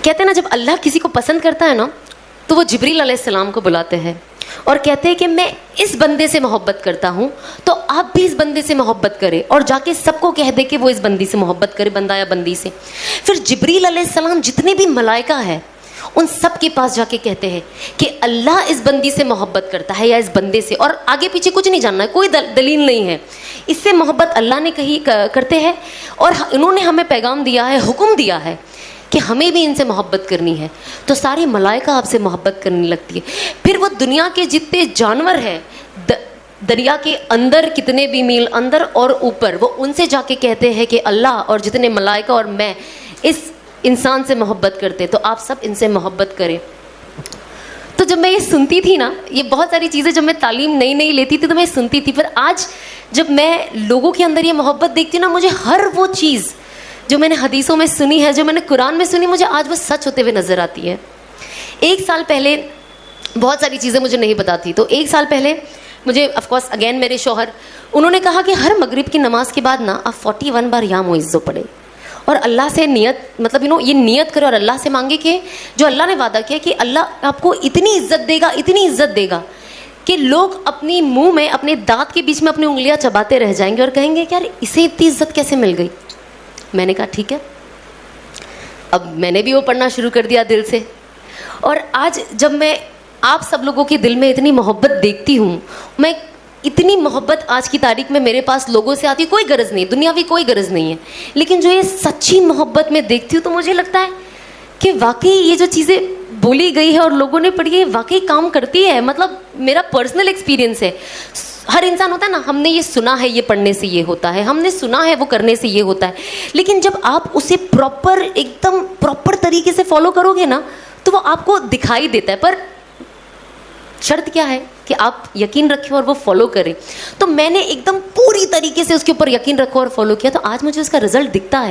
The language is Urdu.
کہتے ہیں نا جب اللہ کسی کو پسند کرتا ہے نا تو وہ جبریل علیہ السلام کو بلاتے ہیں اور کہتے ہیں کہ میں اس بندے سے محبت کرتا ہوں تو آپ بھی اس بندے سے محبت کریں, اور جا کے سب کو کہہ دے کہ وہ اس بندی سے محبت کرے, بندہ یا بندی سے. پھر جبریل علیہ السلام جتنے بھی ملائکہ ہیں ان سب کے پاس جا کے کہتے ہیں کہ اللہ اس بندی سے محبت کرتا ہے یا اس بندے سے, اور آگے پیچھے کچھ نہیں جاننا ہے, کوئی دلیل نہیں ہے, اس سے محبت اللہ نے کہی کرتے ہیں اور انہوں نے ہمیں پیغام دیا ہے, حکم دیا ہے کہ ہمیں بھی ان سے محبت کرنی ہے. تو ساری ملائکہ آپ سے محبت کرنے لگتی ہے. پھر وہ دنیا کے جتنے جانور ہیں, دریا کے اندر کتنے بھی میل اندر اور اوپر, وہ ان سے جا کے کہتے ہیں کہ اللہ اور جتنے ملائکہ اور میں اس انسان سے محبت کرتے, تو آپ سب ان سے محبت کریں. تو جب میں یہ سنتی تھی نا, یہ بہت ساری چیزیں جب میں تعلیم نئی لیتی تھی تو میں سنتی تھی, پھر آج جب میں لوگوں کے اندر یہ محبت دیکھتی ہوں نا, مجھے ہر وہ چیز جو میں نے حدیثوں میں سنی ہے, جو میں نے قرآن میں سنی, مجھے آج وہ سچ ہوتے ہوئے نظر آتی ہے. 1 سال پہلے بہت ساری چیزیں مجھے نہیں پتا تھی, تو 1 سال پہلے مجھے آف کورس اگین میرے شوہر انہوں نے کہا کہ ہر مغرب کی نماز کے بعد نا آپ 41 بار یا معزو پڑھے اور اللہ سے نیت, مطلب یہ نیت کرے اور اللہ سے مانگے کہ جو اللہ نے وعدہ کیا کہ اللہ آپ کو اتنی عزت دے گا, اتنی عزت دے گا کہ لوگ اپنی منہ میں اپنے دانت کے بیچ میں اپنی انگلیاں چباتے رہ جائیں گے اور کہیں گے کہ یار اسے اتنی عزت کیسے مل گئی. میں نے کہا ٹھیک ہے, اب میں نے بھی وہ پڑھنا شروع کر دیا دل سے. اور آج جب میں آپ سب لوگوں کے دل میں اتنی محبت دیکھتی ہوں, میں اتنی محبت آج کی تاریخ میں میرے پاس لوگوں سے آتی, کوئی غرض نہیں, دنیاوی کوئی غرض نہیں ہے, لیکن جو یہ سچی محبت میں دیکھتی ہوں تو مجھے لگتا ہے کہ واقعی یہ جو چیزیں بولی گئی ہے اور لوگوں نے پڑھی ہے واقعی کام کرتی ہے. مطلب میرا پرسنل ایکسپیرینس ہے. ہر انسان ہوتا ہے نا, ہم نے یہ سنا ہے یہ پڑھنے سے یہ ہوتا ہے, ہم نے سنا ہے وہ کرنے سے یہ ہوتا ہے, لیکن جب آپ اسے پراپر ایک دم پراپر طریقے سے فالو کرو گے نا تو وہ آپ کو دکھائی دیتا ہے. پر شرط کیا ہے کہ آپ یقین رکھیں اور وہ فالو کریں. تو میں نے ایک دم پوری طریقے سے اس کے اوپر یقین رکھا اور فالو کیا, تو آج مجھے اس کا رزلٹ دکھتا ہے.